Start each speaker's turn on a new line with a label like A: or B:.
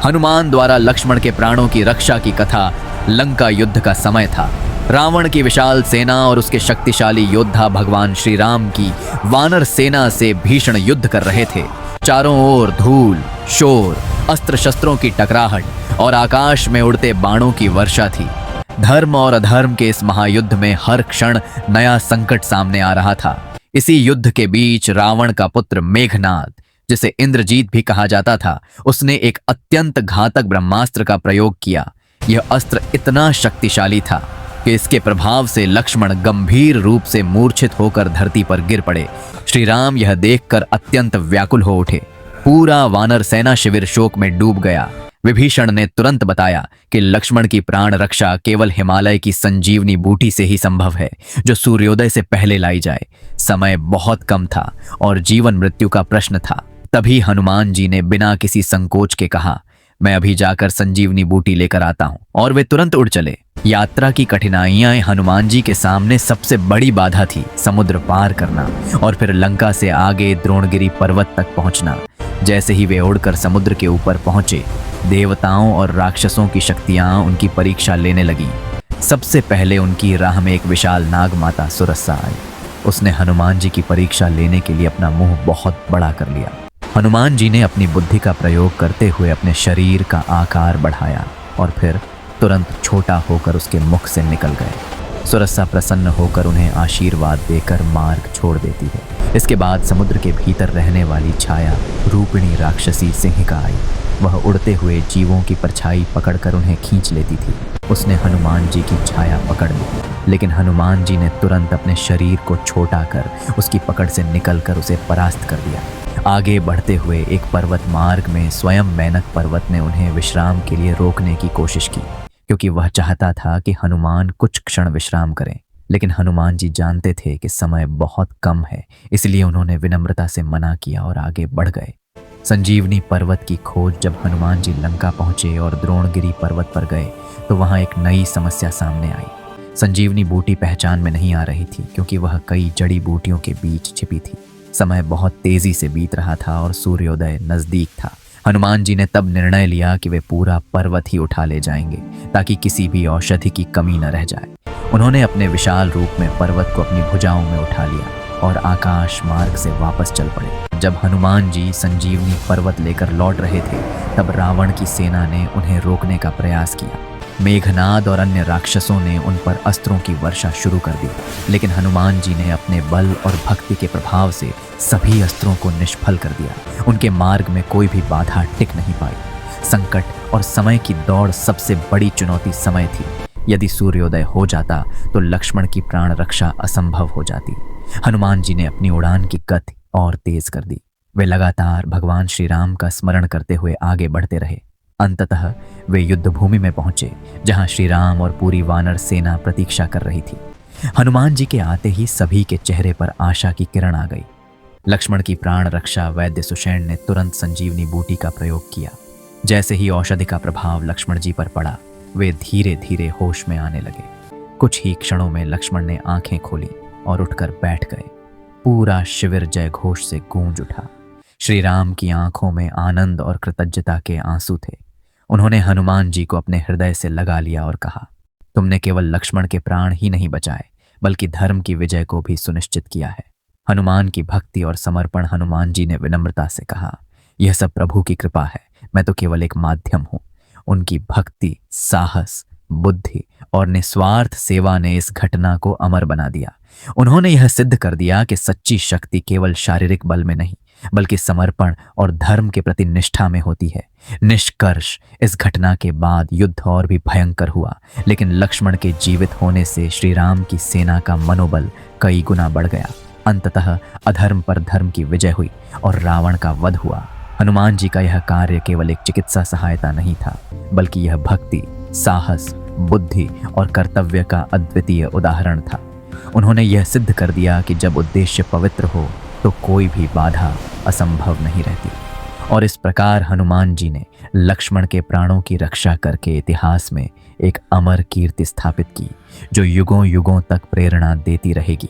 A: हनुमान द्वारा लक्ष्मण के प्राणों की रक्षा की कथा लंका युद्ध का समय था। रावण की विशाल सेना और उसके शक्तिशाली योद्धा भगवान श्री राम की वानर सेना से भीषण युद्ध कर रहे थे। चारों ओर धूल, शोर, अस्त्र शस्त्रों की टकराहट और आकाश में उड़ते बाणों की वर्षा थी। धर्म और अधर्म के इस महायुद्ध में हर क्षण नया संकट सामने आ रहा था। इसी युद्ध के बीच रावण का पुत्र मेघनाद, जिसे इंद्रजीत भी कहा जाता था, उसने एक अत्यंत घातक ब्रह्मास्त्र का प्रयोग किया। यह अस्त्र इतना शक्तिशाली था कि इसके प्रभाव से लक्ष्मण गंभीर रूप से मूर्छित होकर धरती पर गिर पड़े। श्री राम यह देखकर अत्यंत व्याकुल हो उठे। पूरा वानर सेना शिविर शोक में डूब गया। विभीषण ने तुरंत बताया कि लक्ष्मण की प्राण रक्षा केवल हिमालय की संजीवनी बूटी से ही संभव है, जो सूर्योदय से पहले लाई जाए। समय बहुत कम था और जीवन मृत्यु का प्रश्न था। तभी हनुमान जी ने बिना किसी संकोच के कहा, मैं अभी जाकर संजीवनी बूटी लेकर आता हूं। और वे तुरंत उड़ चले। यात्रा की कठिनाइयां हनुमान जी के सामने सबसे बड़ी बाधा थी। समुद्र पार करना और फिर लंका से आगे द्रोणगिरी पर्वत तक पहुंचना। जैसे ही वे उड़कर समुद्र के ऊपर पहुंचे, देवताओं और राक्षसों की शक्तियां उनकी परीक्षा लेने लगी। सबसे पहले उनकी राह में एक विशाल नाग माता सुरसा आई। उसने हनुमान जी की परीक्षा लेने के लिए अपना मुंह बहुत बड़ा कर लिया। हनुमान जी ने अपनी बुद्धि का प्रयोग करते हुए अपने शरीर का आकार बढ़ाया और फिर तुरंत छोटा होकर उसके मुख से निकल गए। सुरसा प्रसन्न होकर उन्हें आशीर्वाद देकर मार्ग छोड़ देती है। इसके बाद समुद्र के भीतर रहने वाली छाया रूपिणी राक्षसी सिंहिका आई। वह उड़ते हुए जीवों की परछाई पकड़कर उन्हें खींच लेती थी। उसने हनुमान जी की छाया पकड़ ली, लेकिन हनुमान जी ने तुरंत अपने शरीर को छोटा कर उसकी पकड़ से निकलकर उसे परास्त कर दिया। आगे बढ़ते हुए एक पर्वत मार्ग में स्वयं मैनक पर्वत ने उन्हें विश्राम के लिए रोकने की कोशिश की, क्योंकि वह चाहता था कि हनुमान कुछ क्षण विश्राम करें। लेकिन हनुमान जी जानते थे कि समय बहुत कम है, इसलिए उन्होंने विनम्रता से मना किया और आगे बढ़ गए। संजीवनी पर्वत की खोज जब हनुमान जी लंका पहुंचे और द्रोणगिरी पर्वत पर गए, तो वहां एक नई समस्या सामने आई। संजीवनी बूटी पहचान में नहीं आ रही थी, क्योंकि वह कई जड़ी बूटियों के बीच छिपी थी। समय बहुत तेजी से बीत रहा था और सूर्योदय नजदीक था। हनुमान जी ने तब निर्णय लिया कि वे पूरा पर्वत ही उठा ले जाएंगे, ताकि किसी भी औषधि की कमी न रह जाए। उन्होंने अपने विशाल रूप में पर्वत को अपनी भुजाओं में उठा लिया और आकाश मार्ग से वापस चल पड़े। जब हनुमान जी संजीवनी पर्वत लेकर लौट रहे थे, तब रावण की सेना ने उन्हें रोकने का प्रयास किया। मेघनाद और अन्य राक्षसों ने उन पर अस्त्रों की वर्षा शुरू कर दी, लेकिन हनुमान जी ने अपने बल और भक्ति के प्रभाव से सभी अस्त्रों को निष्फल कर दिया। उनके मार्ग में कोई भी बाधा टिक नहीं पाई। संकट और समय की दौड़ सबसे बड़ी चुनौती समय थी। यदि सूर्योदय हो जाता तो लक्ष्मण की प्राण रक्षा असंभव हो जाती। हनुमान जी ने अपनी उड़ान की गति और तेज कर दी। वे लगातार भगवान श्री राम का स्मरण करते हुए आगे बढ़ते रहे। अंततः वे युद्ध भूमि में पहुंचे, जहां श्री राम और पूरी वानर सेना प्रतीक्षा कर रही थी। हनुमान जी के आते ही सभी के चेहरे पर आशा की किरण आ गई। लक्ष्मण की प्राण रक्षा वैद्य सुषेण ने तुरंत संजीवनी बूटी का प्रयोग किया। जैसे ही औषधि का प्रभाव लक्ष्मण जी पर पड़ा, वे धीरे धीरे होश में आने लगे। कुछ ही क्षणों में लक्ष्मण ने आंखें खोली और उठकर बैठ गए। पूरा शिविर जय घोष से गूंज उठा। श्री राम की आंखों में आनंद और कृतज्ञता के आंसू थे। उन्होंने हनुमान जी को अपने हृदय से लगा लिया और कहा, तुमने केवल लक्ष्मण के प्राण ही नहीं बचाए, बल्कि धर्म की विजय को भी सुनिश्चित किया है। हनुमान की भक्ति और समर्पण। हनुमान जी ने विनम्रता से कहा, यह सब प्रभु की कृपा है, मैं तो केवल एक माध्यम हूं। उनकी भक्ति, साहस, बुद्धि और निस्वार्थ सेवा ने इस घटना को अमर बना दिया। उन्होंने यह सिद्ध कर दिया कि सच्ची शक्ति केवल शारीरिक बल में नहीं, बल्कि समर्पण और धर्म के प्रति निष्ठा में होती है। निष्कर्ष, इस घटना के बाद युद्ध और भी भयंकर हुआ, लेकिन लक्ष्मण के जीवित होने से श्री राम की सेना का मनोबल कई गुना बढ़ गया। अंततः अधर्म पर धर्म की विजय हुई और रावण का वध हुआ। हनुमान जी का यह कार्य केवल एक चिकित्सा सहायता नहीं था, बल्कि यह भक्ति, साहस, बुद्धि और कर्तव्य का अद्वितीय उदाहरण था। उन्होंने यह सिद्ध कर दिया कि जब उद्देश्य पवित्र हो तो कोई भी बाधा असंभव नहीं रहती। और इस प्रकार हनुमान जी ने लक्ष्मण के प्राणों की रक्षा करके इतिहास में एक अमर कीर्ति स्थापित की, जो युगों युगों तक प्रेरणा देती रहेगी।